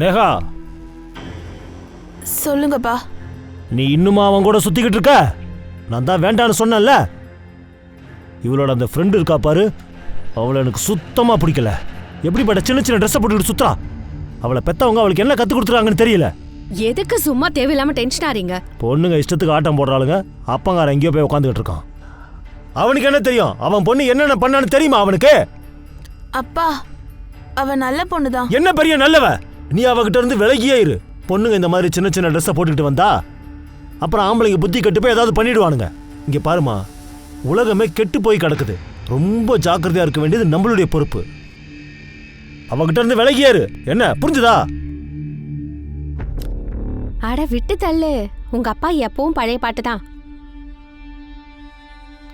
நேகா, சொல்லுங்கப்பா. நீ இன்னுமா அவன் கூட சுத்திக்கிட்டு இருக்க? நான் தான் வேண்டான்னு சொன்னேன்ல. இவளோட அந்த ஃப்ரெண்டு இருக்கா பாரு, அவளை எனக்கு சுத்தமா பிடிக்கல. எப்படிப்பட்ட சின்ன சின்ன ட்ரெஸ்ஸை போட்டுக்கிட்டு சுத்துறா. அவளை பெத்தவங்க அவளுக்கு என்ன கத்து கொடுத்துறாங்கன்னு தெரியல. எதுக்கு சும்மா தேவையில்லாம டென்ஷன் ஆறீங்க? பொண்ணுங்க இஷ்டத்துக்கு ஆட்டம் போடுறாளுங்க. அப்பங்கார எங்கேயோ போய் உட்காந்துக்கிட்டு இருக்கான். அவனுக்கு என்ன தெரியும்? அவன் பொண்ணு என்னென்ன பண்ணான்னு தெரியுமா அவனுக்கு? அப்பா, அவ நல்ல பொண்ணுதான். என்ன பெரிய நல்லவ? நீ அவகிட்ட இருந்து விலகியே இரு. பொண்ணுங்க இந்த மாதிரி சின்ன சின்ன ட்ரெஸ்ஸை போட்டுக்கிட்டு வந்தா அப்புறம் ஆம்பளைங்க புத்தி கெட்டு போய் ஏதாவது பண்ணிடுவானுங்க. இங்க பாருமா, உலகமே கெட்டு போய் கிடக்குது. ரொம்ப ஜாக்கிரதையா இருக்க வேண்டியது நம்மளுடைய பொறுப்பு. அவகிட்ட இருந்து விலகியாரு. என்ன புரிஞ்சுதா? அட விட்டு தள்ளு. உங்க அப்பா எப்பவும் பழைய பாட்டு தான்.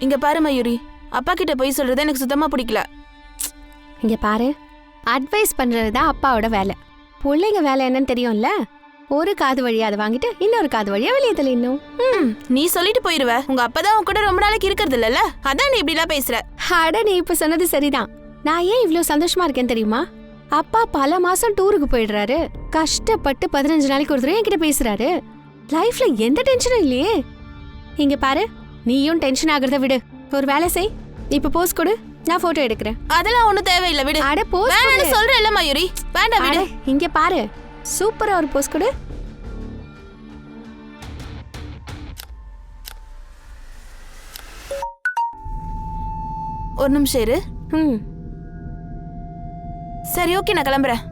இங்க பாரு மயூரி, அப்பா கிட்ட போய் சொல்றது எனக்கு சுத்தமா பிடிக்கல. இங்க பாரு, அட்வைஸ் பண்றதுதான் அப்பாவோட வேலை. பிள்ளைங்க வேலை என்னன்னு தெரியும்ல. ஒரு காது வழியா அதை வாங்கிட்டு இன்னொரு காது வழியா வெளியே தள்ளிடணும். நீ சொல்லிட்டு போயிருவ. உங்க அப்பதான் உன் கூட ரொம்ப நாளைக்கு இருக்கிறது இல்லல்ல, அதான் நீ இப்படி எல்லாம் பேசுற. அட நீ இப்ப சொன்னது சரிதான். நான் ஏன் இவ்ளோ சந்தோஷமா இருக்கேன்னு தெரியுமா? அப்பா பல மாசம் டூருக்கு போயிடுறாரு. கஷ்டப்பட்டு 15 நாளைக்கு ஒரு தடவை என்கிட்ட பேசுறாரு. லைஃப்ல எந்த டென்ஷனும் இல்லையே. இங்க பாரு, நீயும் டென்ஷன் ஆகுறத விடு. ஒரு வேலை செய், இப்ப போஸ் கொடு, நான் போட்டோ எடுக்கிறேன். அதெல்லாம் ஒண்ணும் தேவையில்லை, விடு. அட போஸ் வேணாம்னு சொல்றேல்ல மயூரி, வேண்டாம் விடு. இங்க பாரு, சூப்பரா ஒரு போஸ் கொடு. ஒரு நிமிஷம் இரு. சரி, ஓகே, நான் கிளம்புறேன்.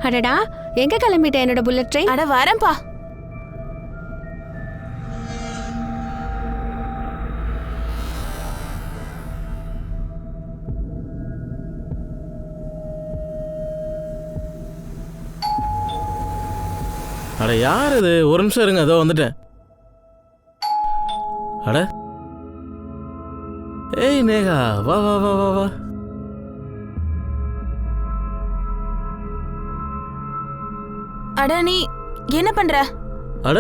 அடடா, எங்க கிளம்பிட்டேன் என்னோட புல்லட் ட்ரெயின்? அட வரேன்பா. அட யார் இது? ஒரு நிமிஷம் இருங்க, அதோ வந்துட்டேன். அட ஏய் நேகா, வா வா வா வா வா. அட நீ என்ன பண்ற? அட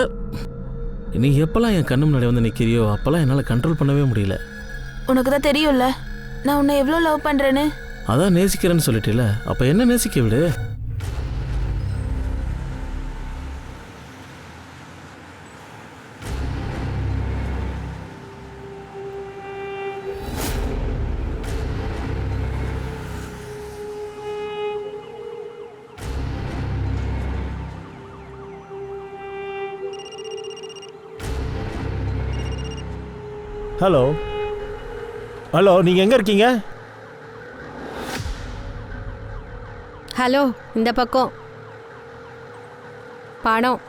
நீ எப்பெல்லாம் என் கண்ணு முன்னாடி வந்து நிற்கிறியோ அப்பெல்லாம் என்னால் கண்ட்ரோல் பண்ணவே முடியல. உனக்கு தான் தெரியும்ல நான் உன்னை எவ்வளோ லவ் பண்றேன்னு. அதான் நேசிக்கிறேன்னு சொல்லிட்டேல, அப்போ என்ன நேசிக்க விடு. ஹலோ ஹலோ, நீங்க எங்க இருக்கீங்க? ஹலோ, இந்த பக்கம் பணம்.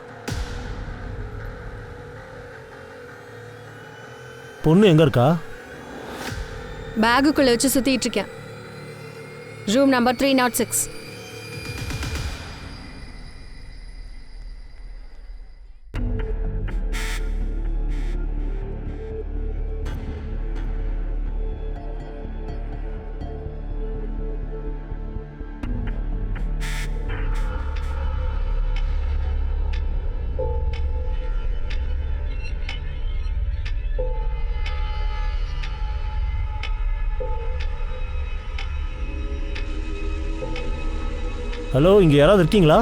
பொண்ணு எங்க இருக்கா? பேகுக்குள்ள வச்சு சுத்திட்டு இருக்கேன். Room number 306. ஹலோ, இங்க யாராவது இருக்கீங்களா?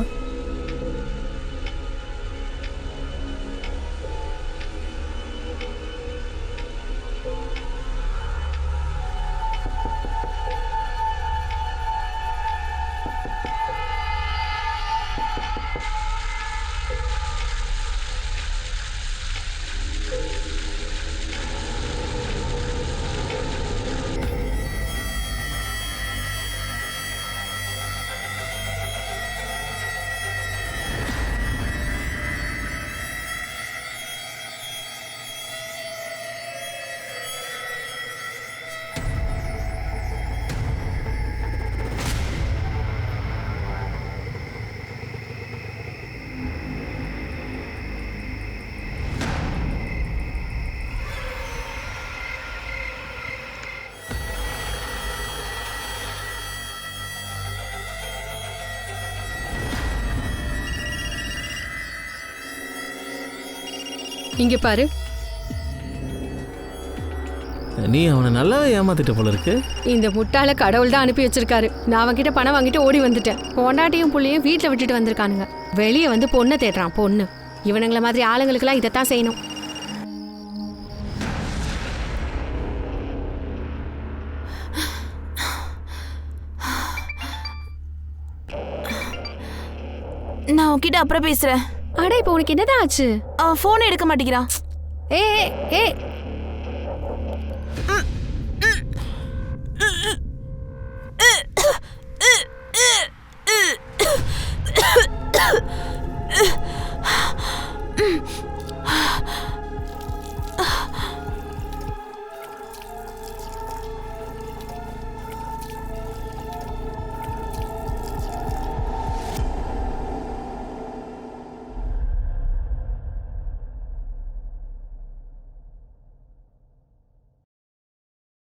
இங்க பாரு. நீ அவனை நல்லாவே ஏமாத்திட்ட போல இருக்கு. இந்த முட்டாள கடவுள் தான் அனுப்பி வச்சிருக்காரு. நான் அவன்கிட்ட பணம் வாங்கிட்டு ஓடி வந்துட்டேன். பொண்டாட்டியும் புள்ளையும் வீட்டில் விட்டுட்டு வந்திருக்கானுங்க. வெளியே வந்து பொண்ணை தேடுறான். பொண்ணு இவனுங்கள மாதிரி ஆளுங்களுக்கெல்லாம் இதைத்தான் செய்யணும். நான் உன்கிட்ட அப்புறம் பேசுறேன். அட இப்போ உனக்கு என்னதான் ஆச்சு? அவன் போன் எடுக்க மாட்டேங்கிறான். ஏ ஏ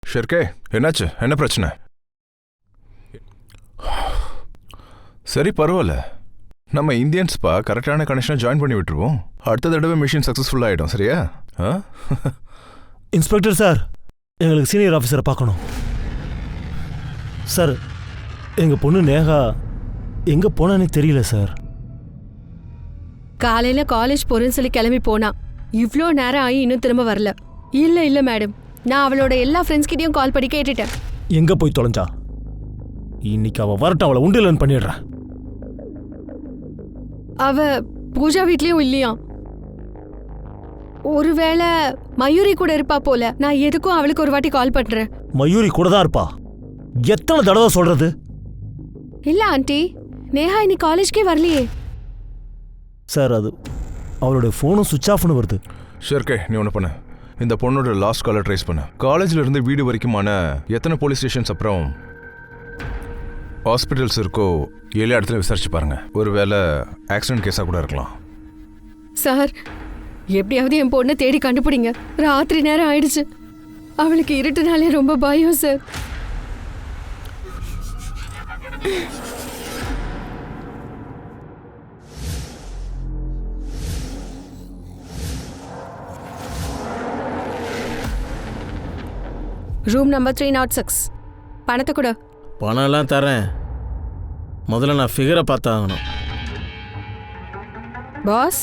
ஷெர்கே, என்னாச்சு? என்ன பிரச்சனை? சரி, பரவாயில்ல. நம்ம இந்தியன்ஸ்பா கரெக்டான கனெக்ஷனை ஜாயின் பண்ணி விட்டுருவோம். அடுத்த தடவை மிஷின் சக்ஸஸ்ஃபுல் ஆகிடும். சரியா? இன்ஸ்பெக்டர் சார், எங்களுக்கு சீனியர் ஆஃபீஸரை பார்க்கணும் சார். எங்கள் பொண்ணு நேகா எங்கே போனானே தெரியல சார். காலையில காலேஜ் போறேன்னு சொல்லி கிளம்பி போனா. இவ்வளோ நேரம் ஆகி இன்னும் திரும்ப வரல. இல்ல மேடம், நான் அவளோட எல்லா ஃப்ரெண்ட்ஸ்கிட்டையும் கால் பண்ணி கேட்டுட்டேன். எங்கே போய் தொலைஞ்சா? இன்னைக்கு அவள் வரட்டும், அவளை உண்டிலன் பண்ணிடுறேன். அவ பூஜா வீட்லயும் இல்லையா? ஒருவேளை மயூரி கூட இருப்பா போல. நான் எதுக்கும் அவளுக்கு ஒரு வாட்டி கால் பண்றேன். மயூரி கூட தான் இருப்பா. எத்தனை தடவை சொல்றது? இல்ல ஆண்டி, நேஹா இன்னைக்கு காலேஜ்க்கே வரலையே. சார், அது அவளுடைய ஃபோனும் சுவிட்ச் ஆஃப்னு வருது. ஷெர்கே, நீ ஒன்று பண்ணு. இந்த பொண்ணோட லாஸ்ட் காலை ட்ரேஸ் பண்ணு. காலேஜில் இருந்து வீடு வரைக்குமான எத்தனை போலீஸ் ஸ்டேஷன்ஸ் அப்புறம் ஹாஸ்பிட்டல்ஸ் இருக்கோ எல்லா இடத்துல விசாரிச்சு பாருங்க. ஒருவேளை ஆக்சிடென்ட் கேஸாக கூட இருக்கலாம். சார், எப்படியாவது என் பொண்ணை தேடி கண்டுபிடிங்க. ராத்திரி நேரம் ஆயிடுச்சு. அவளுக்கு இருட்டுனாலே ரொம்ப பயம் சார். Room number 306. பணத்தை கூட. பணம்லாம் தரேன். முதல்ல நான் ஃபிகரை பார்த்தாகணும். பாஸ்,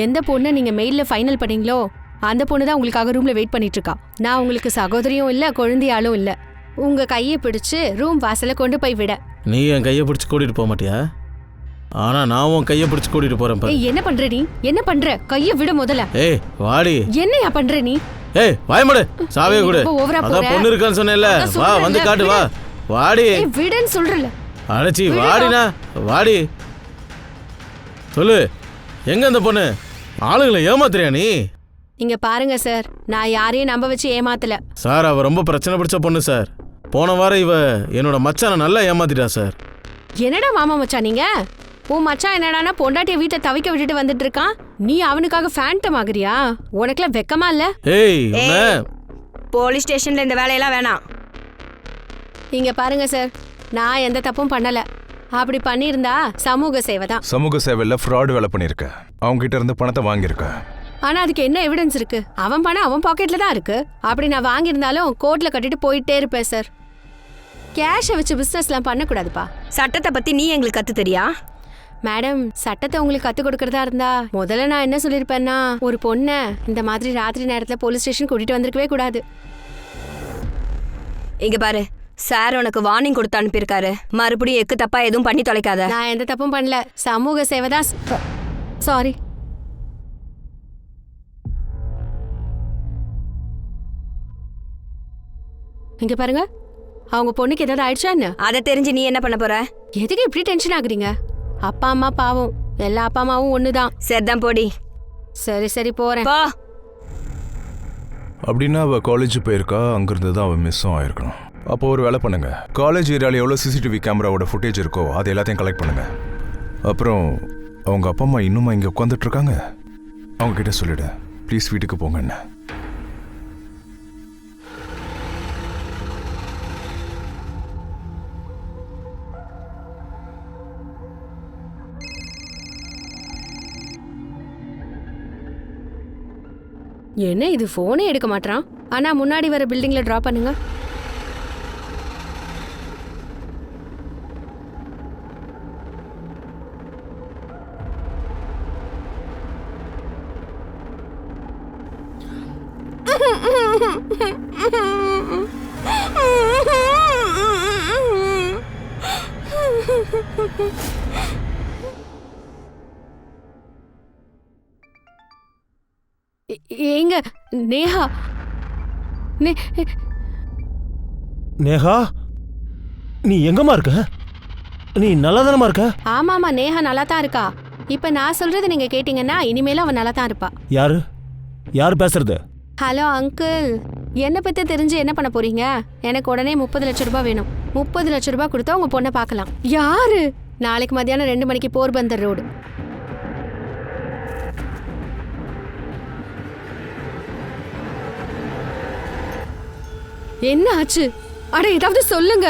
எந்த பொண்ணை நீங்கள் மெயிலில் ஃபைனல் பண்ணீங்களோ அந்த பொண்ணு தான் உங்களுக்காக ரூமில் வெயிட் பண்ணிட்டு இருக்கா. நான் உங்களுக்கு சகோதரியும் இல்லை, குழந்தையாலும் இல்லை. உங்கள் கையை பிடிச்சு ரூம் வாசலை கொண்டு போய் விட. நீ என் கையை பிடிச்சி கூட்டிகிட்டு போக மாட்டியா? ஆனால் நான் உன் கையை பிடிச்சி கூட்டிகிட்டு போகிறேன். ஏய், என்ன பண்ணுற நீ? என்ன பண்ணுற? கையை விட முதல்ல. ஏய் வாடி. என்னையா பண்ணுற நீ? ஏய் வாய்மடு, சாவே கொடு. அதான் பொண்ணு இருக்கான்னு சொன்னேன்ல, வா வந்து காட்டு. வா வாடி. விடுன்னு சொல்றல. அடச்சி வாடினா. வாடி. சொல்லு, எங்க அந்த பொண்ணு? ஆளுங்களை ஏமாத்துறியா நீ? இங்க பாருங்க சார், நான் யாரையும் நம்ப வச்சு ஏமாத்தல சார். அவ ரொம்ப பிரச்சனை பிடிச்ச பொண்ணு சார். போன வாரம் இவ என்னோட மச்சானை நல்லா ஏமாத்திட்டா சார். என்னடா மாமா மச்சான் நீங்க? உன் மச்சான் என்னடானா பொண்டாட்டிய வீட்டை தவிக்க விட்டுட்டு வந்துட்டு இருக்கான். நீ அவனுக்காக ஃபேண்டம் ஆகுறியா? உனக்குலாம் வெக்கமா இல்ல? ஏய், போலீஸ் ஸ்டேஷன்ல இந்த வேலையெல்லாம் வேணாம். இங்க பாருங்க சார், நான் எந்த தப்பும் பண்ணல. அப்படி பண்ணியிருந்தா சமூக சேவை தான். சமூக சேவையில் ஃப்ராட் வேலை பண்ணியிருக்க. அவங்க கிட்ட இருந்து பணத்தை வாங்கியிருக்க. ஆனா அதுக்கு என்ன எவிடன்ஸ் இருக்கு? அவன் பணம் அவன் பாக்கெட்ல தான் இருக்கு. அப்படி நான் வாங்கியிருந்தாலும் கோர்ட்ல கட்டிட்டு போயிட்டே இருப்பேன் சார். கேஷை வச்சு பிசினஸ்லாம் பண்ணக்கூடாதுப்பா. சட்டத்தை பத்தி நீ எங்களுக்கு கத்து தெரியா? மேடம், சட்டத்தை உங்களுக்கு கற்றுக் கொடுக்கறதா இருந்தா முதல்ல நான் என்ன சொல்லியிருப்பேன்னா, ஒரு பொண்ணை இந்த மாதிரி ராத்திரி நேரத்தில் போலீஸ் ஸ்டேஷன் கூட்டிட்டு வந்திருக்கவே கூடாது. இங்க பாரு, சார் உனக்கு வார்னிங் கொடுத்து அனுப்பியிருக்காரு. மறுபடியும் எக்கு தப்பா எதுவும் பண்ணி தொலைக்காத. நான் எந்த தப்பும் பண்ணல. சமூக சேவை தான். சாரி. இங்க பாருங்க, அவங்க பொண்ணுக்கு ஏதாவது ஆயிடுச்சா என்ன? அதை தெரிஞ்சு நீ என்ன பண்ண போற? எதுக்கு இப்படி டென்ஷன் ஆகுறீங்க? அப்பா அம்மா பாவம், எல்லா அப்பா அம்மாவும் ஒண்ணுதான். சரிதான், போடி. சரி போறேன். போ. அப்படின்னா அவள் காலேஜ் போயிருக்கா. அங்கிருந்து தான் அவள் மிஸ்ஸும் ஆயிருக்கணும். அப்போ ஒரு வேலை பண்ணுங்க. காலேஜ் ஏரியாவில் எவ்வளோ சிசிடிவி கேமராவோட ஃபுட்டேஜ் இருக்கோ அது எல்லாத்தையும் கலெக்ட் பண்ணுங்க. அப்புறம் அவங்க அப்பா அம்மா இன்னுமா இங்கே உட்காந்துட்டு இருக்காங்க, அவங்க கிட்ட சொல்லிடு ப்ளீஸ் வீட்டுக்கு போங்கன்னு. என்ன இது, போனே எடுக்க மாட்டான்? ஆனா முன்னாடி வர பில்டிங்ல டிராப் பண்ணுங்க. ஏங்க நேஹா நேஹா, நீ எங்கம்மா இருக்க? நீ நல்லாதானமா இருக்க? ஆமாமா, நேஹா நல்லா தான் இருக்கா. இப்ப நான் சொல்றது நீங்க கேட்டீங்கன்னா இனிமேலும் அவன் நல்லா தான் இருப்பா. யாரு பேசுறது? ஹலோ அங்கிள், என்னை பத்தி தெரிஞ்சு என்ன பண்ண போறீங்க? எனக்கு உடனே 30 லட்சம் ரூபாய் வேணும். 30 லட்சம் ரூபாய் கொடுத்தா உங்க பொண்ணை பார்க்கலாம். யாரு? நாளைக்கு மத்தியானம் 2 மணிக்கு போர்பந்தர் ரோடு. என்ன ஆச்சு? அட ஏதாவது சொல்லுங்க.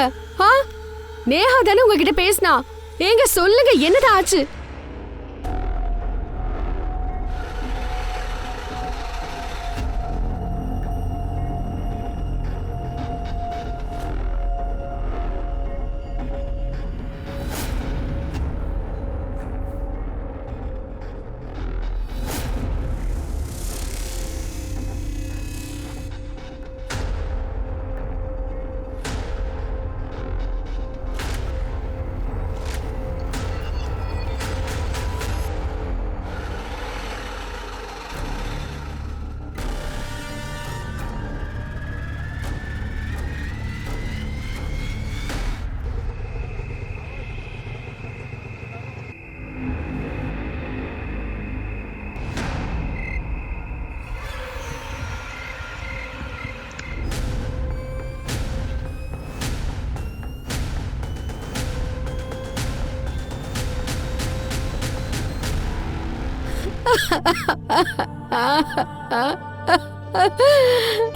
நேஹா தானே உங்ககிட்ட பேசினா. ஏங்க சொல்லுங்க, என்னதான் ஆச்சு?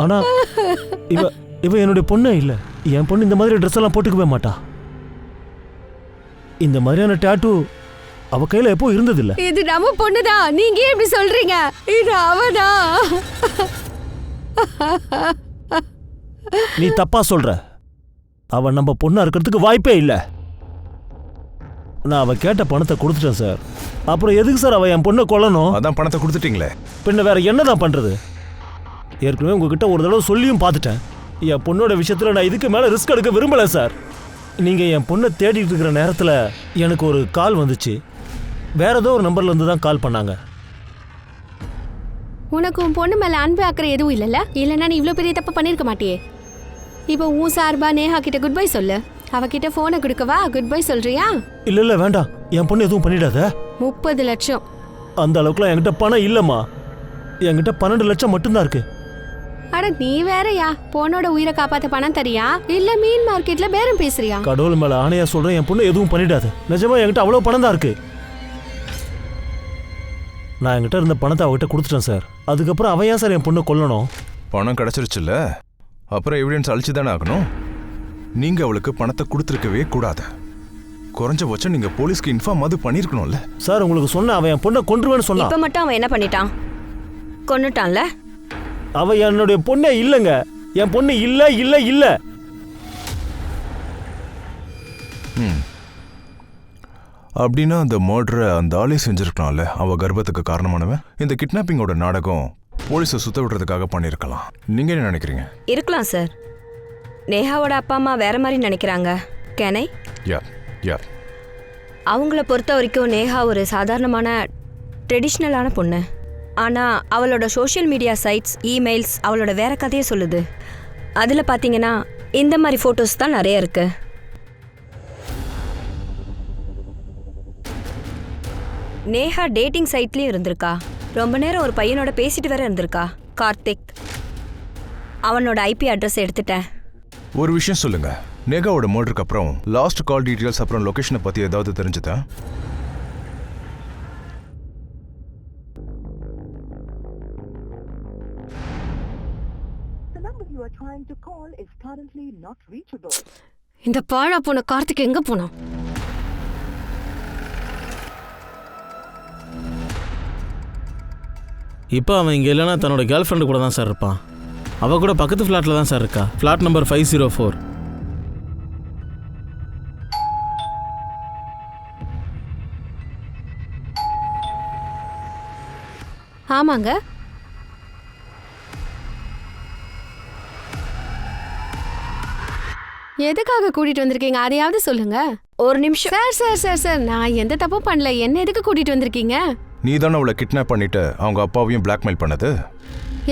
ஆனா இவ என்னுடைய பொண்ணே இல்ல. என் பொண்ணு இந்த மாதிரி ட்ரெஸ் எல்லாம் போட்டுக்கவே மாட்டா. இந்த மாதிரியான டாட்டூ அவ கையில எப்போ இருந்தது இல்ல. இது நம்ம பொண்ணுதான். நீங்க ஏன் இப்படி சொல்றீங்க? இது அவதான். நீ தப்பா சொல்ற. அவ நம்ம பொண்ணா இருக்கிறதுக்கு வாய்ப்பே இல்ல. நான் அவ கேட்ட பணத்தை கொடுத்துட்டேன் சார். அப்புறம் எதுக்கு சார் அவ என் பொண்ணை கொல்லணும்? அதான் பணத்தை கொடுத்துட்டீங்களே, பின்ன வேற என்னதான் பண்றது? ஏற்கனவே உங்ககிட்ட ஒரு தடவை சொல்லியும் பார்த்துட்டேன். என் பொண்ணோட விஷயத்துல நான் இதுக்கு மேல ரிஸ்க் எடுக்க விரும்பல சார். நீங்க என் பொண்ணை தேடிட்டு இருக்கிற நேரத்துல எனக்கு ஒரு கால் வந்துச்சு. வேற ஏதோ ஒரு நம்பர்ல இருந்து தான் கால் பண்ணாங்க. உனக்கு உன் பொண்ணு மேல அன்பு அக்கறை எதுவும் இல்லைல்ல? இல்லைன்னா நீ இவ்வளோ பெரிய தப்பு பண்ணிருக்க மாட்டியே. இப்போ உன் சார்பா நேஹா கிட்ட குட் பை சொல்லு. அவகிட்ட போனை கொடுக்கவா? குட் பை சொல்றியா? இல்ல வேண்டாம், என் பொண்ணு எதுவும் பண்ணிடாத. 30 லட்சம். அந்த அளவுக்குலாம் என்கிட்ட பணம் இல்லம்மா. என்கிட்ட 12 லட்சம் மட்டும்தான் இருக்கு. அட நீ வேறயா? பொண்ணோட உயிரை காப்பாத்த பணம் தரியா இல்ல மீன் மார்க்கெட்ல பேரம் பேசுறியா? கடவுள் மேல ஆணையா சொல்றேன், என் பொண்ணு எதுவும் பண்ணிடாது. நிஜமா என்கிட்ட அவ்வளவு பணம் தான் இருக்கு. நான் என்கிட்ட இருந்த பணத்தை அவகிட்ட கொடுத்துட்டேன் சார். அதுக்கப்புறம் அவன் ஏன் சார் என் பொண்ணை கொல்லணும்? பணம் கிடைச்சிருச்சுல்ல, அப்புறம் எவிடன்ஸ் அழிச்சு தானே ஆகணும். நீங்க அவளுக்கு பணத்தை கொடுத்துருக்கவே கூடாது. குறைஞ்சபட்சம் நீங்க போலீஸ்க்கு இன்ஃபார்ம் அது பண்ணிருக்கணும்ல. சார் உங்களுக்கு சொன்ன அவன் என் பொண்ணை கொன்றுவேன்னு சொன்னான். இப்ப மட்டும் அவன் என்ன பண்ணிட்டான்? கொன்னுட்டான்ல. அவ என்னுடைய பொண்ணே இல்லைங்க. என் பொண்ணு இல்ல இல்ல இல்ல. அப்படின்னா அந்த மர்டரை அந்த ஆளே செஞ்சிருக்கலாம்ல. அவ கர்ப்பத்துக்கு காரணமானவன். இந்த கிட்னாப்பிங்கோட நாடகம் போலீஸை சுத்த விடுறதுக்காக பண்ணியிருக்கலாம். நீங்க என்ன நினைக்கிறீங்க? இருக்கலாம் சார். நேஹாவோட அப்பா அம்மா வேற மாதிரி நினைக்கிறாங்க. கேனை அவங்கள பொறுத்த வரைக்கும் நேஹா ஒரு சாதாரணமான ட்ரெடிஷ்னலான பொண்ணு. ஆனால் அவளோட சோஷியல் மீடியா சைட்ஸ், இமெயில்ஸ் அவளோட வேற கதையை சொல்லுது. அதில் பார்த்தீங்கன்னா இந்த மாதிரி ஃபோட்டோஸ் தான் நிறைய இருக்கு. நேஹா டேட்டிங் சைட்லேயும் இருந்திருக்கா. ரொம்ப நேரம் ஒரு பையனோட பேசிட்டு வேற இருந்திருக்கா, கார்த்திக். அவனோட ஐபி அட்ரஸ் எடுத்துட்டேன். ஒரு விஷயம் சொல்லுங்க, நேகாவோட மர்டருக்கு அப்புறம் லாஸ்ட் கால் டீடைல்ஸ் அப்புறம் லொகேஷனை பற்றி ஏதாவது தெரிஞ்சுதா? இந்த பாழா போன கார்த்திக் எங்க போனான்? இப்போ அவன் இங்கே இல்லைன்னா தன்னோட கேர்ள் ஃப்ரெண்டு கூட தான் சார் இருப்பான். அவள் கூட பக்கத்து ஃப்ளாட்டில் தான் சார் இருக்கா. Flat number 504. ஆமாங்க. எதுக்காக கூட்டிட்டு வந்திருக்கீங்க அதையாவது சொல்லுங்க. ஒரு நிமிஷம். சார் நான் எந்த தப்பும் பண்ணல. என்ன எதுக்கு கூட்டிட்டு வந்திருக்கீங்க? நீ தானே அவளை கிட்னாப் பண்ணிட்டு அவங்க அப்பாவையும் பிளாக்மெயில் பண்ணது.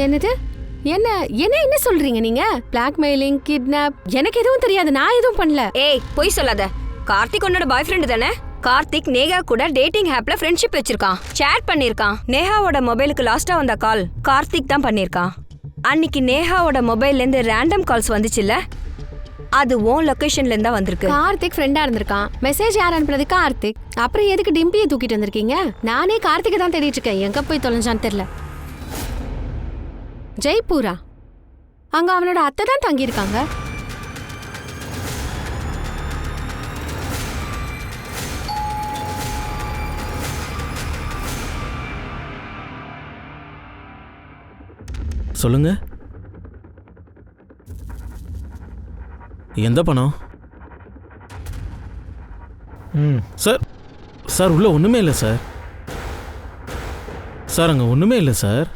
என்னது? என்ன என்ன என்ன சொல்றீங்க நீங்க? பிளாக்மெயிலிங், கிட்னாப் எனக்கு எதுவும் தெரியாது. நான் எதுவும் பண்ணல. ஏய் பொய் சொல்லாத. கார்த்திக் உன்னோட பாய் ஃப்ரெண்டு தானே? கார்த்திக் நேஹா கூட டேட்டிங் ஆப்ல ஃப்ரெண்ட்ஷிப் வச்சிருக்கான், சேட் பண்ணிருக்கான். நேஹாவோட மொபைலுக்கு லாஸ்டா வந்த கால் கார்த்திக் தான் பண்ணிருக்கான். அன்னைக்கு நேஹாவோட மொபைல்ல இருந்து ரேண்டம் கால்ஸ் வந்துச்சுல்ல, அது உன் லொகேஷன்ல இருந்தா வந்திருக்கு. கார்த்திக் ஃப்ரெண்டா இருந்திருக்கான். மெசேஜ் யார் அனுப்புறது? கார்த்திக். அப்புறம் எதுக்கு டிம்பியை தூக்கிட்டு வந்திருக்கீங்க? நானே கார்த்திகை தான் தேடிட்டு இருக்கேன். எங்க போய் தொலைஞ்சான்னு தெரியல. ஜெய்ப்பூரா? அங்க அவனோட அத்தை தான் தங்கியிருக்காங்க. சொல்லுங்க. எந்த பணம்? சார் சார் உள்ள ஒன்றுமே இல்லை சார். சார் அங்கே ஒன்றுமே இல்லை சார்.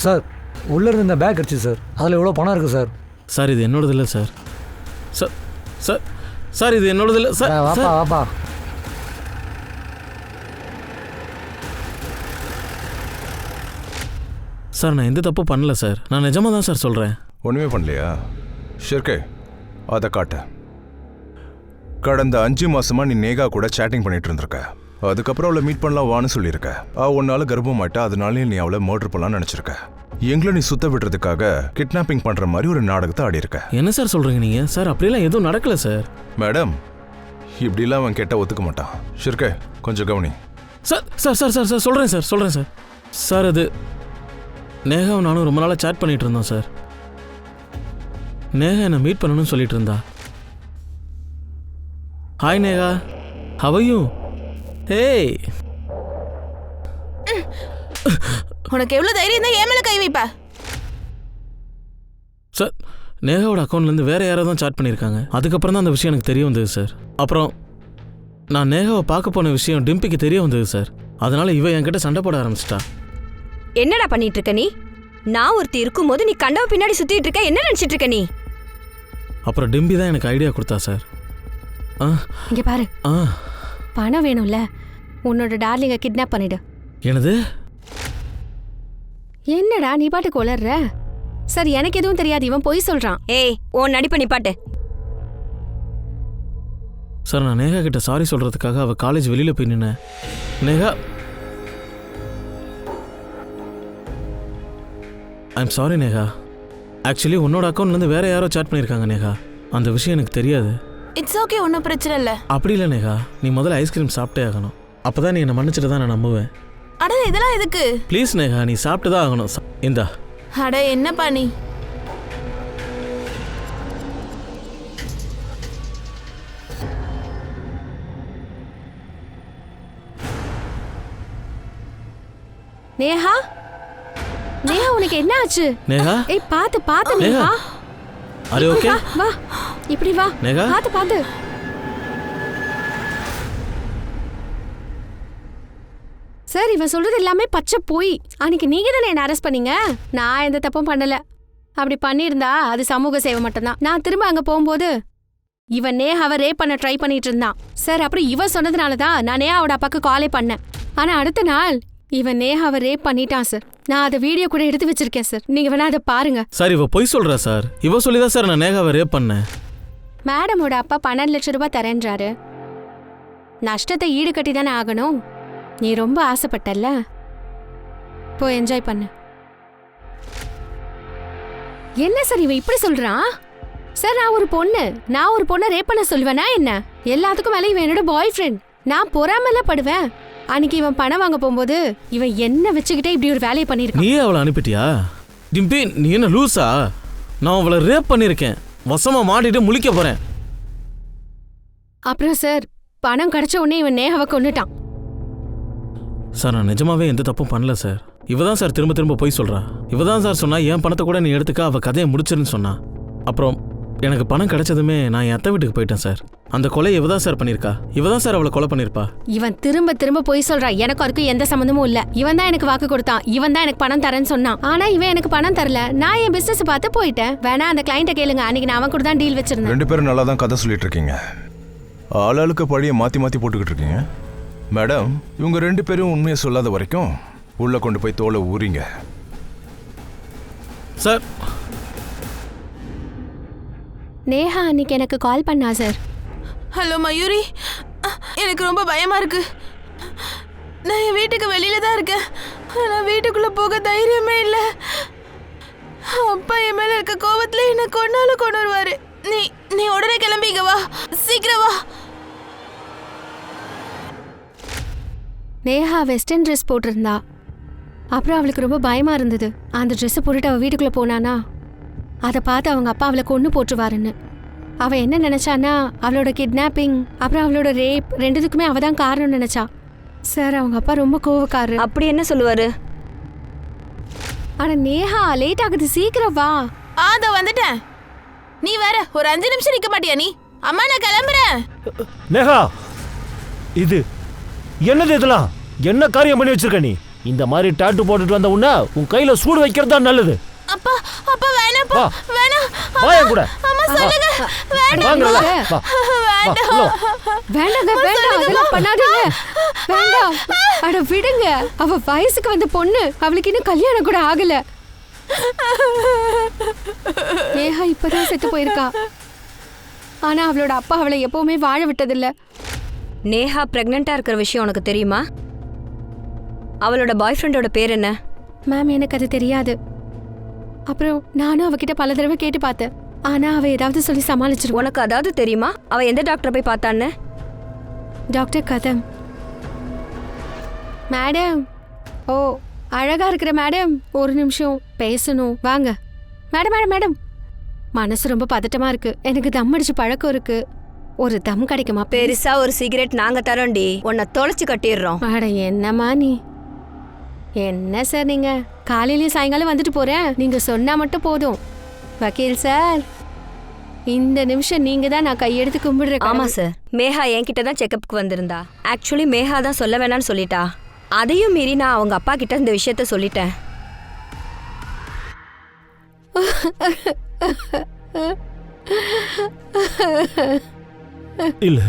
சார் உள்ளே இருந்த இந்த பேக் அடிச்சு சார். அதில் எவ்வளோ பணம் இருக்குது சார்? சார் இது என்னோடது இல்லை சார். சார் சார் சார் இது என்னோடது இல்லை சார். வாப்பா வாப்பா. சார் நான் எந்த தப்பும் பண்ணல சார். நான் நிஜமாக தான் சார் சொல்கிறேன். ஒன்றுமே பண்ணலையா? ஷிர்கே அதை காட்ட. கடந்த 5 மாசமா நீ நேகா கூட சேட்டிங் பண்ணிட்டு இருந்திருக்க. அதுக்கப்புறம் அவளை மீட் பண்ணலாம் வான்னு சொல்லியிருக்க. உன்னால கர்ப்பமாயிட்டா, அதனாலே நீ அவளை மர்டர் பண்ணலாம்னு நினச்சிருக்க. எங்களை நீ சுத்த விடுறதுக்காக கிட்னாப்பிங் பண்ணுற மாதிரி ஒரு நாடகத்தை ஆடி இருக்க. என்ன சார் சொல்கிறீங்க நீங்கள்? சார் அப்படிலாம் எதுவும் நடக்கலை சார். மேடம் இப்படிலாம் அவன் கேட்டால் ஒத்துக்க மாட்டான். ஷிர்கே கொஞ்சம் கவனி. Sir sir sir sir sir சொல்கிறேன் சார் சொல்கிறேன் சார். சார் அது நேகாவும் நானும் ரொம்ப நாளாக சேட் பண்ணிகிட்டு இருந்தோம் சார். நேகா என்னை மீட் பண்ணணும்னு சொல்லிட்டு இருந்தா. Hi Neha, how are you? Hey. உனக்கு எவ்வளவு தைரியம் தான் ஏன் மேல கை வைப்ப? சார் நேகாவோட அக்கௌண்ட்லேருந்து வேறு யாரோ தான் சாட் பண்ணியிருக்காங்க. அதுக்கப்புறம் தான் அந்த விஷயம் எனக்கு தெரிய வந்தது சார். அப்புறம் நான் நேகாவை பார்க்க போன விஷயம் டிம்பிக்கு தெரிய வந்தது சார். அதனால் இவ என்கிட்ட சண்டை போட ஆரம்பிச்சிட்டா. என்னடா பண்ணிட்டு இருக்க நீ? நான் ஒருத்தி இருக்கும்போது நீ கண்டவ பின்னாடி சுத்திட்டு இருக்க. என்ன நினைச்சிட்டு இருக்க நீ? அப்புறம் டிம்பி தான் எனக்கு ஐடியா கொடுத்தா சார். இங்க பாரு, பணம் வேணும்ல, உன்னோட டார்லிங்க கிட்னாப் பண்ணிடு. என்னது? என்னடா நீ பாட்டுக்கு உளர்ற? சார் எனக்கு எதுவும் தெரியாது, இவன் பொய் சொல்றான். ஏய் உன் நடிப்ப நிப்பாட்டு. சார் நான் நேகா கிட்ட சாரி சொல்கிறதுக்காக அவள் காலேஜ் வெளியில் போய் நின்னேன். Neha, I'm sorry Neha. Actually உன்னோட அக்கௌண்ட்லேருந்து வேறு யாரோ சேட் பண்ணியிருக்காங்க நேகா. அந்த விஷயம் எனக்கு தெரியாது. இட்ஸ் ஓகே, ஒன்றும் பிரச்சனை இல்லை. அப்படி இல்லை நேகா, நீ முதல்ல ஐஸ்கிரீம் சாப்பிட்டே ஆகணும். அப்போ தான் நீ என்னை மன்னிச்சிட்டு தான் நான் நம்புவேன். அட இதெல்லாம் எதுக்கு? ப்ளீஸ் நேகா, நீ சாப்பிட்டு தான் ஆகணும். இந்தா. அட என்னப்பா நீ? நேஹா, நேஹா உனக்கு என்ன ஆச்சு? நேகா, ஏய் பாத்து பாத்து நேஹா. Array okay? வா இப்படி வா. நேகா, பாத்து பாத்து. சார் இவன் சொல்றது எல்லாமே பச்சை போய். அன்னைக்கு நீங்க தானே என்ன அரெஸ்ட் பண்ணீங்க. நான் எந்த தப்பும் பண்ணல. அப்படி பண்ணியிருந்தா அது சமூக சேவை மட்டும்தான். நான் திரும்ப அங்க போகும்போது இவன் நேஹாவை ரேப் பண்ண ட்ரை பண்ணிட்டு இருந்தான் சார். அப்புறம் இவன் சொன்னதுனால தான் நான் நேஹாவோட அப்பாக்கு காலே பண்ணேன். ஆனா அடுத்த நாள் இவன் நேஹாவை ரேப் பண்ணிட்டான் சார். நான் அதை வீடியோ கூட எடுத்து வச்சிருக்கேன் சார். நீங்க வேணா அதை பாருங்க. சார் இவ பொய் சொல்றா சார். இவ சொல்லிதான் சார் நான் நேகாவை ரேப் பண்ணேன். மேடமோட அப்பா 12 லட்சம் ரூபாய் தரேன்றாரு. நஷ்டத்தை ஈடு கட்டி தானே ஆகணும். நீ ரொம்ப ஆசைப்பட்டல்ல, போ என்ஜாய் பண்ணு. என்ன சார் இவன் இப்படி சொல்றான்? சார் நான் ஒரு பொண்ணை ரேப் பண்ண சொல்லுவேனா என்ன? எல்லாத்துக்கும் மேலே இவன் என்னோட பாய் ஃப்ரெண்ட். நான் பொறாமல படுவேன். அன்னைக்கு இவன் பணம் வாங்க போகும்போது இவன் என்ன வச்சுக்கிட்டே இப்படி ஒரு வேலையை பண்ணிருக்கான். நீ அவளை அனுப்பிட்டியா? டிம்பி நீ என்ன லூசா? நான் அவளை ரேப் பண்ணிருக்கேன். வசமா மாட்டிட்டு முழிக்க போறேன். அப்புறம் சார் பணம் கிடைச்ச உடனே இவன் நேஹாவை கொன்னுட்டான். சார் நான் நிஜமாவே எந்த தப்பும் பண்ணல சார். இவ தான் சார் திரும்ப திரும்ப போய் சொல்கிறா. இவ தான் சார் சொன்னா என் பணத்தை கூட நீ எடுத்துக்க, அவள் கதையை முடிச்சிருன்னு சொன்னா. அப்புறம் எனக்கு பணம் கிடைச்சதுமே நான் என் அத்தை வீட்டுக்கு போயிட்டேன் சார். அந்த கொலை இவ தான் சார் பண்ணியிருக்கா. இவ தான் சார் அவளை கொலை பண்ணியிருப்பா. இவன் திரும்ப திரும்ப போய் சொல்றான். எனக்கு அதுக்கு எந்த சம்மந்தமும் இல்ல. இவன் தான் எனக்கு வாக்கு கொடுத்தான். இவன் தான் எனக்கு பணம் தரேன்னு சொன்னான். ஆனா இவன் எனக்கு பணம் தரல. நான் என் பிசினஸ் பார்த்து போயிட்டேன். வேணா அந்த கிளைண்ட்டை கேளுங்க. அன்னைக்கு நான் அவன் கூட தான் டீல் வச்சிருந்தேன். 2 பேரும் நல்லா தான் கதை சொல்லிட்டு இருக்கீங்க. ஆளாளுக்கு பழியை மாற்றி மாற்றி போட்டுக்கிட்டு இருக்கீங்க. மேடம், இவங்க 2 பேரும் உண்மையை சொல்லாத வரைக்கும் உள்ள கொண்டு போய் தோலை ஊறிங்க. சார் நேஹா அன்னைக்கு எனக்கு கால் பண்ணா சார். ஹலோ மயூரி, எனக்கு ரொம்ப பயமா இருக்கு. நான் என் வீட்டுக்கு வெளியில தான் இருக்கேன். நான் வீட்டுக்குள்ள போக தைரியமே இல்லை. அப்பா என் மேல இருக்க கோவத்துல என்ன கொன்னாலும் கொண்டு வருவாரு. நீ நீ உடனே கிளம்பிங்க, வா, சீக்கிரம் வா. நேஹா வெஸ்டர்ன் ட்ரெஸ் போட்டிருந்தா. அப்புறம் அவளுக்கு ரொம்ப பயமா இருந்தது. அந்த ட்ரெஸ்ஸை போட்டுட்டு அவள் வீட்டுக்குள்ளே போனானா அதை பார்த்து அவங்க அப்பா அவளை கொன்று போட்டுருவாருன்னு. அவள் என்ன நினச்சான்னா அவளோட கிட்னாப்பிங் அப்புறம் அவளோட ரேப் 2த்துக்குமே அவள் தான் காரணம்னு நினச்சா. சார் அவங்க அப்பா ரொம்ப கோவக்காரரு. அப்படி என்ன சொல்லுவாரு? ஆனால் நேஹா லேட் ஆகுது, சீக்கிரம் வா. ஆதோ வந்துட்டேன். நீ வேற ஒரு 5 நிமிஷம் நிக்க மாட்டியா நீ? அம்மா நான் கிளம்புறேன். நேஹா, இது என்னது? இதெல்லாம் என்ன காரியம் பண்ணி வச்சிருக்க நீ? இந்த மாதிரி டாட்டூ போட்டுட்டு வந்த உன்ன உன் கையில சூடு வைக்கிறது தான் நல்லது. அப்பா அப்பா வேணாப்பா, வேணாம். வா என் கூட. அம்மா சொல்லுங்க. வேண்டாம். வாங்க வா. வா. வேண்டாங்க, வேண்டாம், அதெல்லாம் பண்ணாதீங்க. வேண்டாம், அட விடுங்க. அவ வயசுக்கு வந்த பொண்ணு, அவளுக்கு இன்னும் கல்யாணம் கூட ஆகல. நேஹா இப்பதான் செத்து போயிருக்கா. ஆனா அவளோட அப்பா அவளை எப்பவுமே வாழ விட்டதில்ல. நேஹா பிரெக்னெண்டா இருக்கிற விஷயம் உனக்கு தெரியுமா? அவளோட பாய் ஃப்ரெண்டோட பேர் என்ன? மேம் எனக்கு அது தெரியாது. அப்புறம் நானும் அவகிட்ட பல தடவை கேட்டு பார்த்தேன். ஆனா அவ ஏதாவது சொல்லி சமாளிச்சிருவா. உனக்கு அதாவது தெரியுமா அவ எந்த டாக்டரை போய் பார்த்தான்னு? டாக்டர் கதம். மேடம், ஓ அழகா இருக்கிற மேடம், ஒரு நிமிஷம் பேசணும், வாங்க. மேடம் மேடம் மேடம், மனசு ரொம்ப பதட்டமா இருக்கு. எனக்கு தம் அடிச்சு பழக்கம் இருக்கு. ஒரு தம் கிடைக்குமா? பெருசா ஒரு சிகரெட் நாங்க தரோண்டி, உன்னை தொலைச்சு கட்டிடுறோம். மேடம் என்னம்மா நீ? என்ன சார் நீங்க? காலையிலயும் சாயங்காலம் வந்துட்டு போறேன். நீங்க சொன்னா மட்டும் போதும். வக்கீல் சார், இந்த நிமிஷம் நீங்க தான் நான் கையெடுத்து கும்பிடுறேன். ஆமா சார், மேஹா என்கிட்ட தான் செக்கப்புக்கு வந்திருந்தா. ஆக்சுவலி மேஹா தான் சொல்ல வேணாம்னு சொல்லிட்டா. அதையும் மீறி நான் அவங்க அப்பா கிட்ட இந்த விஷயத்த சொல்லிட்டேன். இல்ல,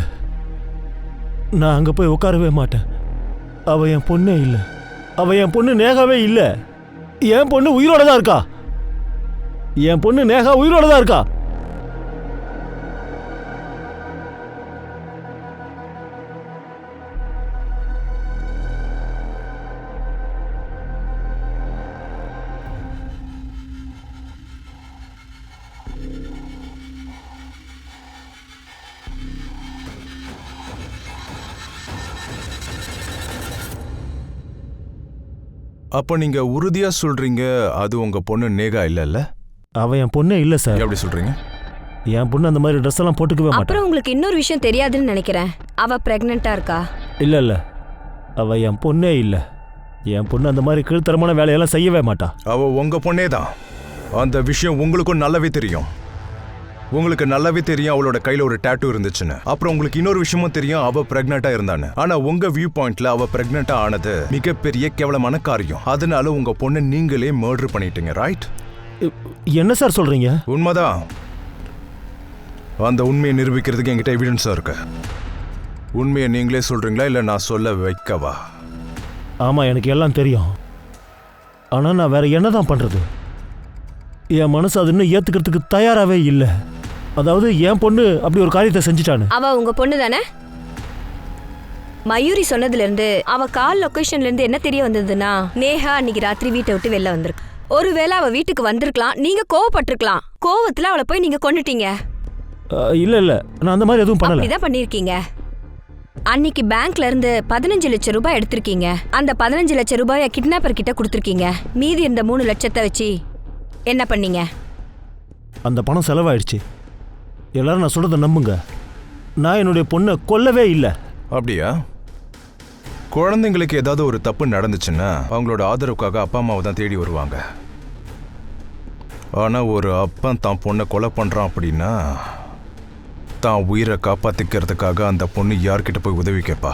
நான் அங்க போய் உட்காரவே மாட்டேன். அவ என் பொண்ணே இல்ல. அவ என் பொண்ணு நேகாவே இல்ல. என் பொண்ணு உயிரோட தான் இருக்கா. என் பொண்ணு நேகா உயிரோட தான் இருக்கா. அப்ப நீங்க உறுதியா சொல்றீங்க அது உங்க பொண்ணு நேகா இல்லல்ல? அவ என் பொண்ணே இல்ல சார். எப்படி சொல்றீங்க? என் பொண்ணு அந்த மாதிரி ட்ரெஸ் எல்லாம் போட்டுக்கவே மாட்டா. அப்புறம் உங்களுக்கு இன்னொரு விஷயம் தெரியாதுன்னு நினைக்கிறேன். அவ பிரெக்னெண்டா இருக்கா. இல்ல இல்ல, அவ என் பொண்ணே இல்ல. என் பொண்ணு அந்த மாதிரி கீழ்த்தரமான வேலையெல்லாம் செய்யவே மாட்டா. அவ உங்க பொண்ணே தான். அந்த விஷயம் உங்களுக்கும் நல்லாவே தெரியும். உங்களுக்கு நல்லாவே தெரியும் அவளோட கையில ஒரு டாட்டூ இருந்துச்சுன்னு. அப்புறம் உங்களுக்கு இன்னொரு விஷயமும் தெரியும் அவ பிரெக்னெண்டா இருந்தான்னு. ஆனா உங்க வியூ பாயிண்ட்ல அவ பிரெக்னெண்டா ஆனது மிகப்பெரிய கேவலமான காரியம். அதனால உங்க பொண்ணை நீங்களே மர்டர் பண்ணிட்டீங்க, ரைட்? என்ன சார் சொல்றீங்க? உண்மைதான். அந்த உண்மையை நிரூபிக்கிறதுக்கு என்கிட்ட எவிடன்ஸா இருக்கு. உண்மையை நீங்களே சொல்றீங்களா இல்ல நான் சொல்ல வைக்கவா? ஆமா, எனக்கு எல்லாம் தெரியும். ஆனா நான் வேற என்னதான் பண்றது? என் மனசு அது இன்னும் ஏத்துக்கிறதுக்கு தயாராகவே இல்லை. அதாவது என் பொண்ணு அப்படி ஒரு காரியத்தை செஞ்சுட்டானு. அவ உங்க பொண்ணு தானே? மயூரி சொன்னதுல இருந்து அவ கால் லொகேஷன்ல இருந்து என்ன தெரிய வந்ததுன்னா நேஹா அன்னைக்கு ராத்திரி வீட்டை விட்டு வெளில வந்திருக்கு. ஒருவேளை அவ வீட்டுக்கு வந்திருக்கலாம், நீங்க கோவப்பட்டிருக்கலாம். கோவத்துல அவளை போய் நீங்க கொன்னுட்டீங்க. இல்ல இல்ல, நான் அந்த மாதிரி எதுவும் பண்ணல. அப்படிதான் பண்ணிருக்கீங்க. அன்னைக்கு பேங்க்ல இருந்து 15 லட்சம் ரூபாய் எடுத்திருக்கீங்க. அந்த 15 லட்சம் ரூபாயை கிட்னாப்பர் கிட்ட கொடுத்திருக்கீங்க. மீதி இருந்த 3 லட்சத்தை வச்சு என்ன பண்ணீங்க? அந்த பணம் செலவாயிடுச்சு. எல்லாரும் நான் சொல்றதை நம்புங்க. நான் என்னுடைய பொண்ணை கொல்லவே இல்லை. அப்படியா? குழந்தைங்களுக்கு ஏதாவது ஒரு தப்பு நடந்துச்சுன்னா அவங்களோட ஆதரவுக்காக அப்பா அம்மாவை தான் தேடி வருவாங்க. ஆனால் ஒரு அப்பன் தான் பொண்ணை கொலை பண்ணுறான் அப்படின்னா தான் உயிரை காப்பாற்றிக்கிறதுக்காக அந்த பொண்ணு யார்கிட்ட போய் உதவி கேட்பா?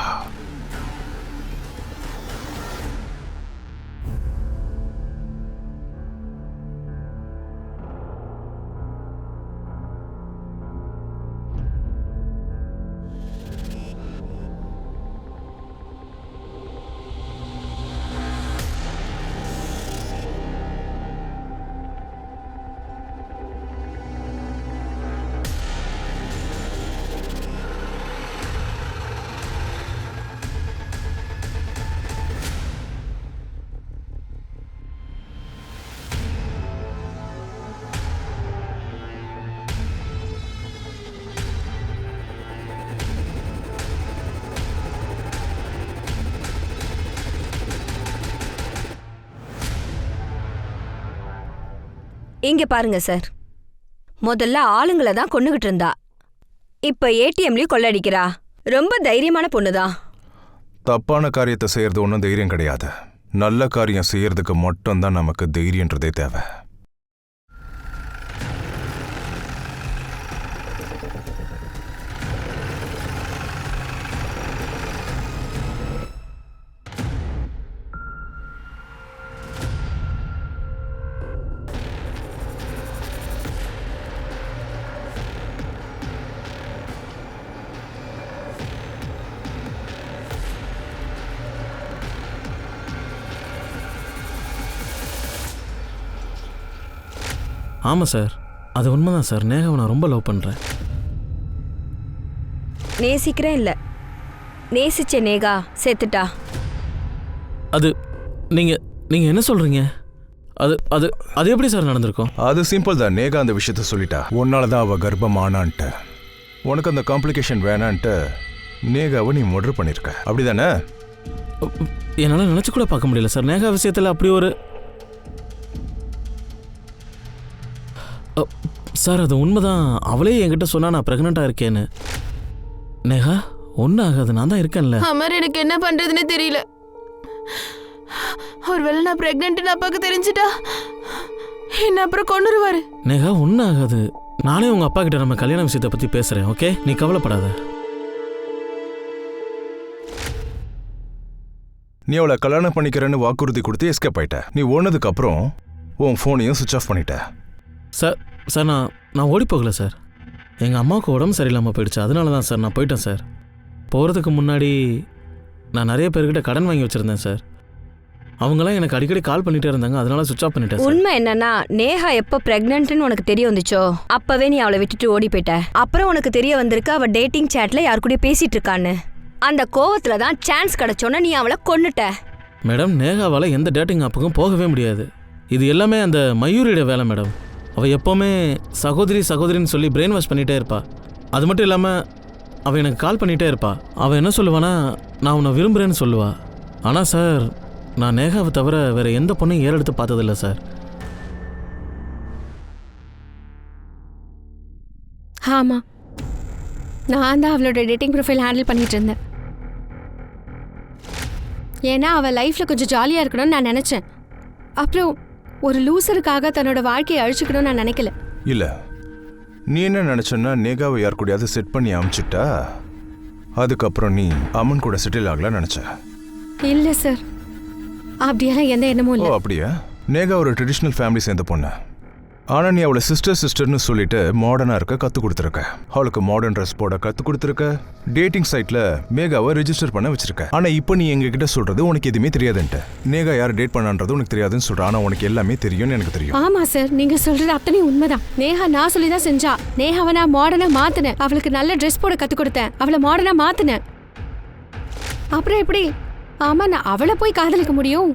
இங்க பாருங்க சார், முதல்ல ஆளுங்களை தான் கொன்னுகிட்டு இருந்தா, இப்ப ஏடிஎம்லயும் கொள்ளடிக்கிறா. ரொம்ப தைரியமான பொண்ணுதான். தப்பான காரியத்தை செய்யறது ஒன்றும் தைரியம் கிடையாது. நல்ல காரியம் செய்யறதுக்கு மட்டும்தான் நமக்கு தைரியன்றதே தேவை. ஆமாம் சார், அது உண்மைதான் சார். நேகாவை நான் ரொம்ப லவ் பண்ணுறேன். நேசிக்கிறேன் இல்லை, நேசிச்ச நேகா செத்துட்டா. அது நீங்கள் என்ன சொல்கிறீங்க? அது அது அது எப்படி சார் நடந்திருக்கும்? அது சிம்பிள் தான். நேகா அந்த விஷயத்த சொல்லிட்டா. உன்னால தான் அவள் கர்ப்பமானான்ட்டு, உனக்கு அந்த காம்ப்ளிகேஷன் வேணான்ட்டு நேகாவை நீ மர்டர் பண்ணியிருக்க, அப்படிதானே? என்னால் நினச்சி கூட பார்க்க முடியல சார். நேகா விஷயத்தில் அப்படி ஒரு சார், அது உண்மைதான். அவளே என்கிட்ட சொன்னா நான் ப்ரெக்னெண்ட்டாக இருக்கேன்னு. நேகா ஒன்றும் ஆகாது, நான் தான் இருக்கேன்ல. அமர், எனக்கு என்ன பண்றதுன்னு தெரியல. ஒருவேளை நான் பிரெக்னென்ட்னு அப்பாவுக்கு தெரிஞ்சிட்டா என்ன அப்புறம் கொன்னுருவாரு. நேகா ஒன்றும் ஆகாது. நானே உங்கள் அப்பா கிட்ட நம்ம கல்யாண விஷயத்தை பற்றி பேசுகிறேன். ஓகே, நீ கவலைப்படாத. நீ அவளை கல்யாணம் பண்ணிக்கிறேன்னு வாக்குறுதி கொடுத்து எஸ்கேப் ஆயிட்ட. நீ ஓனதுக்கு அப்புறம் உன் ஃபோனையும் சுவிச் ஆஃப் பண்ணிட்ட. சார் சார் நான் ஓடி போகல சார். எங்கள் அம்மாவுக்கு உடம்பு சரியில்லாமல் போயிடுச்சு, அதனால தான் சார் நான் போயிட்டேன் சார். போகிறதுக்கு முன்னாடி நான் நிறைய பேர்கிட்ட கடன் வாங்கி வச்சுருந்தேன் சார். அவங்களாம் எனக்கு அடிக்கடி கால் பண்ணிகிட்டே இருந்தாங்க, அதனால சுவிச் ஆஃப் பண்ணிட்டேன். உண்மை என்னன்னா, நேஹா எப்போ பிரெக்னன்ட்னு உனக்கு தெரிய வந்துச்சோ அப்பவே நீ அவளை விட்டுட்டு ஓடி போயிட்ட. அப்புறம் உனக்கு தெரிய வந்திருக்கு அவள் டேட்டிங் சேட்ல யாரு கூட பேசிட்டு இருக்கான்னு. அந்த கோவத்துல தான் சான்ஸ் கிடைச்சோன்னா நீ அவளை கொன்னுட்ட. மேடம், நேகாவால் எந்த டேட்டிங் ஆப்புக்கும் போகவே முடியாது. இது எல்லாமே அந்த மயூரியோட வேலை மேடம். அவள் எப்போவுமே சகோதரின்னு சொல்லி பிரெயின் வாஷ் பண்ணிகிட்டே இருப்பாள். அது மட்டும் இல்லாமல் அவள் எனக்கு கால் பண்ணிகிட்டே இருப்பாள். அவள் என்ன சொல்லுவானா, நான் உன்னை விரும்புகிறேன்னு சொல்லுவாள். ஆனால் சார், நான் நேகாவை தவிர வேறு எந்த பொண்ணையும் ஏறெடுத்து பார்த்ததில்ல சார். ஆமாம், நான் தான் அவளோட டேட்டிங் ப்ரொஃபைல் ஹேண்டில் பண்ணிட்டு இருந்தேன். ஏன்னா அவள் லைஃப்பில் கொஞ்சம் ஜாலியாக இருக்கணும்னு நான் நினச்சேன். அப்புறம் ஒரு லூசருக்காக தன்னோட வாழ்க்கையை அழிச்சுக்கணும்னு நான் நினைக்கல. இல்ல, நீ என்ன நினைச்சன்னா நேகாவை யார் கூடயாவது செட் பண்ணி அமிச்சுட்டா அதுக்கப்புறம் நீ அம்மன் கூட செட்டில் ஆகலாம் நினைச்ச. இல்லை சார், அப்படியெல்லாம் எந்த எண்ணமும் இல்லை. அப்படியா? நேகா ஒரு ட்ரெடிஷ்னல் ஃபேமிலி சேர்ந்த பொண்ணு. ஆனால் நீ அவளை சிஸ்டர்னு சொல்லிட்டு மாடர்னாக இருக்க கற்றுக் கொடுத்துருக்க. அவளுக்கு மாடர்ன் ட்ரெஸ் போட கற்றுக் கொடுத்துருக்க. டேட்டிங் சைட்டில் மேகாவை ரெஜிஸ்டர் பண்ண வச்சிருக்க. ஆனால் இப்போ நீ எங்ககிட்ட சொல்கிறது உனக்கு எதுவுமே தெரியாதுன்ட்டு. நேகா யார் டேட் பண்ணான்றது உனக்கு தெரியாதுன்னு சொல்கிற. ஆனால் உனக்கு எல்லாமே தெரியும்னு எனக்கு தெரியும். ஆமாம் சார், நீங்கள் சொல்கிறது அத்தனை உண்மைதான். நேஹா நான் சொல்லி தான் செஞ்சா. நேஹாவை நான் மாடர்னாக மாற்றினேன். அவளுக்கு நல்ல ட்ரெஸ் போட கற்றுக் கொடுத்தேன். அவளை மாடர்னாக மாற்றினேன். அப்புறம் எப்படி ஆமாம் நான் அவளை போய் காதலிக்க முடியும்?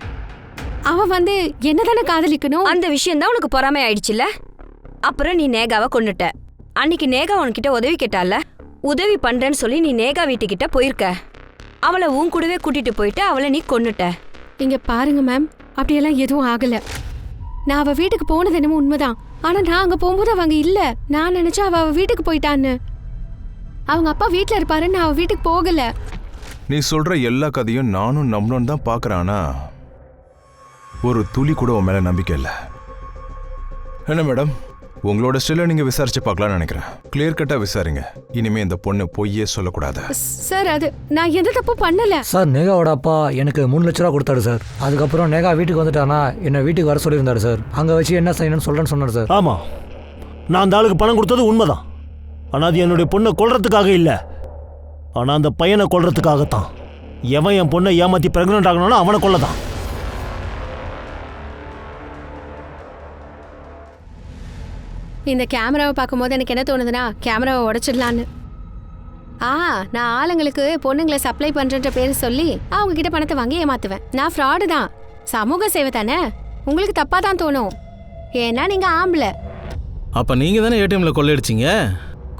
அவ என்னதானே காதலிக்கணும். அந்த விஷயம் தான் உனக்கு பொறாமை ஆயிடுச்சுல்ல. அப்புறம் நீ நேகாவை கொன்னுட்ட. அன்னைக்கு நேகா உன்கிட்ட உதவி கேட்டால, உதவி பண்றேன்னு சொல்லி நீ நேகா வீட்டுக்கிட்ட போயிருக்க. அவளை உன் கூடவே கூட்டிட்டு போயிட்டு அவளை நீ கொன்னுட்ட. இங்க பாருங்க மேம், அப்படியெல்லாம் எதுவும் ஆகல. நான் அவ வீட்டுக்கு போனது என்னமோ உண்மைதான். ஆனா நான் அங்க போகும்போது அவங்க இல்ல. நான் நினைச்சா அவ வீட்டுக்கு போயிட்டான்னு. அவங்க அப்பா வீட்ல இருப்பாருன்னு நான் அவ வீட்டுக்கு போகல. நீ சொல்ற எல்லா கதையும் நானும் நம்பணும்னு தான் பார்க்கறானா ஒரு துளி கூட உன் மேல நம்பிக்கை இல்லை. என்ன மேடம், உங்களோட ஸ்டைல நீங்க விசாரிச்சு பார்க்கலாம்னு நினைக்கிறேன். கிளியர் கட்டா விசாரிங்க. இனிமே இந்த பொண்ணு பொய்யே சொல்லக்கூடாது. சார் அது நான் எந்த தப்பும் பண்ணல. சார் நேகாவோட அப்பா எனக்கு 3 லட்ச ரூபா கொடுத்தாரு சார். அதுக்கப்புறம் நேகா வீட்டுக்கு வந்துட்டானா என்னை வீட்டுக்கு வர சொல்லியிருந்தாரு சார். அங்கே வச்சு என்ன செய்யணும்னு சொல்கிறேன்னு சொன்னார் சார். ஆமா, நான் அந்த ஆளுக்கு பணம் கொடுத்தது உண்மைதான். ஆனா அது என்னுடைய பொண்ணை கொல்றதுக்காக இல்ல, ஆனா அந்த பையனை கொல்றதுக்காகத்தான். எவன் என் பொண்ணை ஏமாத்தி பிரெக்னென்ட் ஆகணும்னா அவனை கொல்லதான். இந்த கேமராவை பார்க்கும்போது எனக்கு என்ன தோணுதுன்னா கேமராவை உடைச்சிடலான்னு. நான் ஆளுங்களுக்கு பொண்ணுங்களை சப்ளை பண்றன்ற பேர் சொல்லி அவங்க கிட்ட பணத்தை வாங்கி ஏமாத்துவேன். நான் ஃப்ராடு தான், சமூக சேவை தானே. உங்களுக்கு தப்பா தான் தோணும், ஏன்னா நீங்க ஆம்பளை. அப்ப நீங்க தானே ஏடிஎம்ல கொள்ளையடிச்சீங்க?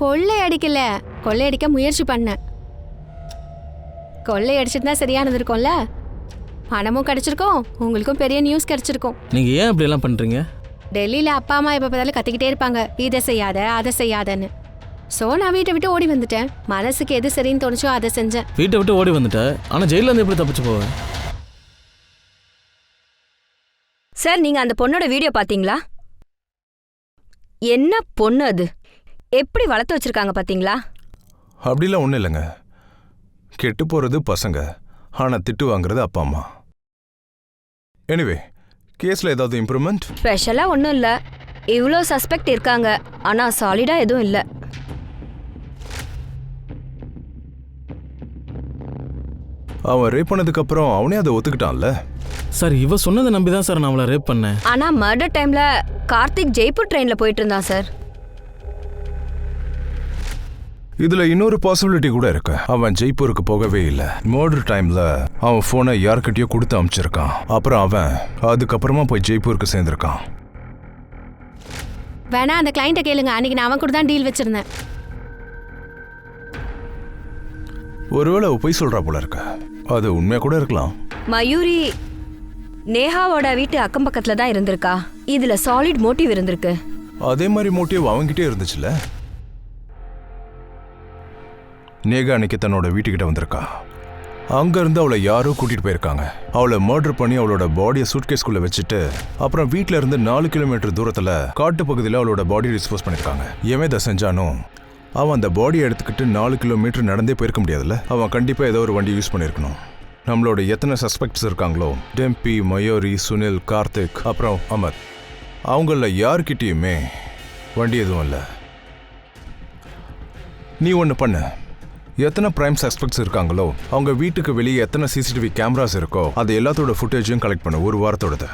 கொள்ளை அடிக்கல, கொள்ளையடிக்க முயற்சி பண்ணேன். கொள்ளை அடிச்சிட்டு தான் சரியானது இருக்கும்ல, பணமும் கிடைச்சிருக்கும், உங்களுக்கும் பெரிய நியூஸ் கிடைச்சிருக்கும். நீங்க ஏன் இப்படி எல்லாம் பண்றீங்க? டெல்லியில அப்பா அம்மா எப்ப பார்த்தாலும் கத்திக்கிட்டே இருப்பாங்க, இதை செய்யாத அதை செய்யாதன்னு. ஸோ நான் வீட்டை விட்டு ஓடி வந்துட்டேன். மனசுக்கு எது சரின்னு தோணுச்சோ அதை செஞ்சேன். வீட்டை விட்டு ஓடி வந்துட்டேன், ஆனா ஜெயில இருந்து எப்படி தப்பிச்சு போவேன்? சார், நீங்க அந்த பொண்ணோட வீடியோ பாத்தீங்களா? என்ன பொண்ணு அது, எப்படி வளர்த்து வச்சிருக்காங்க பாத்தீங்களா? அப்படிலாம் ஒன்றும் இல்லைங்க. கெட்டு போறது பசங்க, ஆனா திட்டு வாங்குறது அப்பா அம்மா. எனிவே, கேஸ்ல ஏதாவது இம்ப்ரூவ்மெண்ட்? ஸ்பெஷலா ஒன்றும் இல்லை. இவ்வளோ சஸ்பெக்ட் இருக்காங்க, ஆனா சாலிடா எதுவும் இல்லை. அவன் ரேப் பண்ணதுக்கு அப்புறம் அவனே அதை ஒத்துக்கிட்டான்ல. சார், இவ சொன்னதை நம்பி தான் சார் நான் அவளை ரேப் பண்ணேன். ஆனா மர்டர் டைம்ல கார்த்திக் ஜெய்ப்பூர் ட்ரெயின்ல போயிட்டு இருந்தான் சார். இதுல இன்னொரு பாசிபிலிட்டி கூட இருக்கு. அவன் ஜெய்ப்பூருக்கு போகவே இல்லை. மர்டர் டைம்ல அவன் போனை யார்கிட்டயோ கொடுத்து அனுப்பிச்சிருக்கான். அப்புறம் அவன் அதுக்கப்புறமா போய் ஜெய்ப்பூருக்கு சேர்ந்திருக்கான். வேணா அந்த கிளைண்ட்டை கேளுங்க, அன்னைக்கு நான் அவன் கூட தான் டீல் வச்சிருந்தேன். ஒருவேளை அவ பொய் சொல்றா போல இருக்க, அது உண்மையா கூட இருக்கலாம். மயூரி நேஹாவோட வீட்டு அக்கம் பக்கத்துல தான் இருந்திருக்கா. இதுல சாலிட் மோட்டிவ் இருந்திருக்கு. அதே மாதிரி மோட்டிவ் அவன்கிட்டே இருந்துச்சுல. நேகா அன்னைக்கு தன்னோட வீட்டுக்கிட்ட வந்திருக்கா. அங்க இருந்து அவளை யாரோ கூட்டிட்டு போயிருக்காங்க. அவளை மர்டர் பண்ணி அவளோட பாடியை சூட்கேஸ்குள்ள வச்சுட்டு அப்புறம் வீட்டுல இருந்து 4 கிலோமீட்டர் தூரத்துல காட்டு பகுதியில் அவளோட பாடியை டிஸ்போஸ் பண்ணிருக்காங்க. எவன் இதை செஞ்சானோ அவன் அந்த பாடியை எடுத்துக்கிட்டு 4 கிலோமீட்டர் நடந்தே போயிருக்க முடியாதுல்ல. அவன் கண்டிப்பா ஏதோ ஒரு வண்டி யூஸ் பண்ணிருக்கணும். நம்மளோட எத்தனை சஸ்பெக்ட்ஸ் இருக்காங்களோ, டெம்பி, மயூரி, சுனில், கார்த்திக், அப்புறம் அமர், அவங்கள யார்கிட்டயுமே வண்டி எதுவும் இல்லை. நீ ஒன்று பண்ண, எத்தனை பிரைம் சஸ்பெக்ட்ஸ் இருக்காங்களோ அவங்க வீட்டுக்கு வெளியே எத்தனை சிசிடிவி கேமராஸ் இருக்கோ அது எல்லாத்தோட ஃபுட்டேஜையும் கலெக்ட் பண்ண, ஒரு வாரத்தோடது.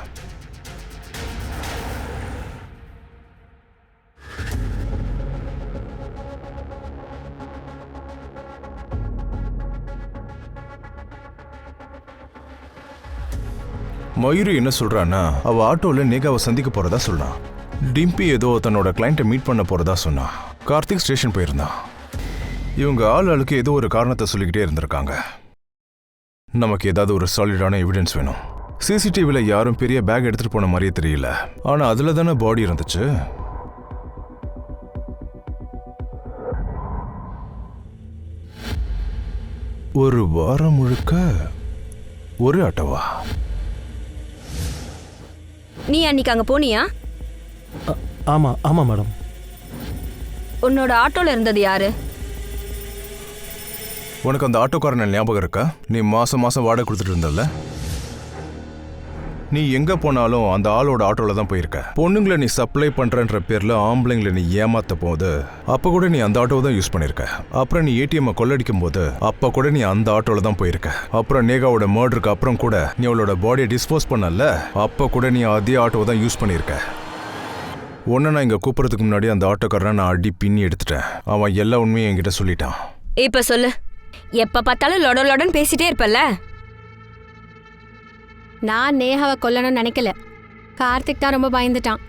மயூரி என்ன சொல்றான்னா, அவ ஆட்டோல நேகாவை சந்திக்க போறதா சொன்னான். டிம்பி ஏதோ தன்னோட கிளைண்ட்டை மீட் பண்ண போறதா சொன்னான். கார்த்திக் ஸ்டேஷன் போயிருந்தான். இவங்க ஆளுக்கு ஏதோ ஒரு காரணத்தை சொல்லிக்கிட்டே இருந்திருக்காங்க. நமக்கு ஏதாவது ஒரு சாலிடான எவிடன்ஸ் வேணும். சிசிடிவில யாரும் பெரிய பேக் எடுத்துட்டு போன மாதிரியே தெரியல, ஆனா அதுல தானே பாடி இருந்துச்சு. ஒரு வாரம் முழுக்க ஒரு ஆட்டோவா? நீ அன்னைக்கு அங்க போனியா? ஆமா ஆமா மேடம். உன்னோட ஆட்டோல இருந்தது யாரு? உனக்கு அந்த ஆட்டோக்காரன் ஞாபகம் இருக்கா? நீ மாசம் மாசம் வாடகை கொடுத்துட்டு இருந்தல்ல. நீ எங்க போனாலும் அந்த ஆளோட ஆட்டோல தான் போயிருக்க. பொண்ணுங்களை நீ சப்ளை பண்றன்ற பேர்ல ஆம்பளைங்களை நீ ஏமாத்த போது அப்ப கூட நீ அந்த ஆட்டோவை தான் யூஸ் பண்ணிருக்க. அப்புறம் நீ ஏடிஎம் கொள்ளடிக்கும் போது அப்ப கூட நீ அந்த ஆட்டோல தான் போயிருக்க. அப்புறம் நேகாவோட மர்டருக்கு அப்புறம் கூட நீ அவளோட பாடியை டிஸ்போஸ் பண்ணல, அப்ப கூட நீ அதே ஆட்டோவை தான் யூஸ் பண்ணிருக்க. ஒன்னு நான் இங்க கூப்பிடுறதுக்கு முன்னாடி அந்த ஆட்டோக்காரனை நான் அடி பின்னி எடுத்துட்டேன். அவன் எல்லா உண்மையும் என்கிட்ட சொல்லிட்டான். இப்ப சொல்லு, எப்ப பார்த்தாலும் லொட லொடன்னு பேசிட்டே இருப்பல்ல. நான் நேஹாவை கொல்லணும்னு நினைக்கல. கார்த்திக் தான் ரொம்ப பயந்துட்டான்.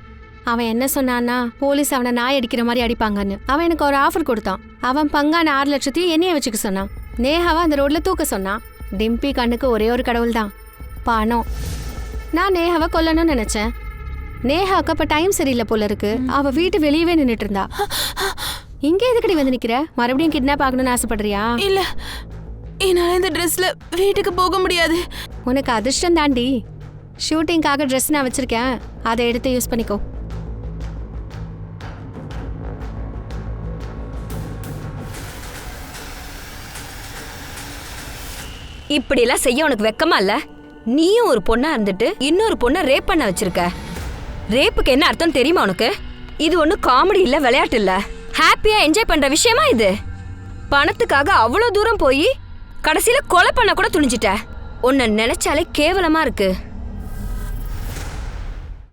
அவன் என்ன சொன்னான்னா, போலீஸ் அவனை நாய் அடிக்கிற மாதிரி அடிப்பாங்கன்னு. அவன் எனக்கு ஒரு ஆஃபர் கொடுத்தான். அவன் பங்கான 6 லட்சத்தையும் என்னைய வச்சுக்க சொன்னான். நேஹாவை அந்த ரோட்ல தூக்க சொன்னான். டிம்பி கண்ணுக்கு ஒரே ஒரு கடவுள் தான், பணம். நான் நேஹாவை கொல்லணும்னு நினைச்சேன். நேஹாக்கு அப்ப டைம் சரியில்லை போல இருக்கு. அவ வீட்டு வெளியவே நின்றுட்டு இருந்தா. இங்க எதுக்கடி வந்து நிக்கிற? மறுபடியும் கிட்னாப் ஆகணும்னு ஆசைப்படுறியா? இல்ல, என்னால இந்த ட்ரெஸ்ல வீட்டுக்கு போக முடியாது. உனக்கு அதிர்ஷ்டம் தாண்டி. ஷூட்டிங்காக ட்ரெஸ் நான் வச்சிருக்கேன், அதை எடுத்து யூஸ் பண்ணிக்கோ. இப்படிலாம் செய்ய உனக்கு வெக்கமா இல்ல? நீயும் ஒரு பொண்ணா இருந்துட்டு இன்னொரு பொண்ணை ரேப் பண்ண வச்சிருக்க. ரேப்புக்கு என்ன அர்த்தம் தெரியுமா உனக்கு? இது ஒன்றும் காமெடி இல்ல, விளையாட்டு இல்ல, ஹாப்பியா என்ஜாய் பண்ற விஷயமா இது? பணத்துக்காக அவ்வளோ தூரம் போய் கடைசியில கொலை பண்ண கூட துணிஞ்சிட்ட. உன்னை நினைச்சாலே கேவலமா இருக்கு.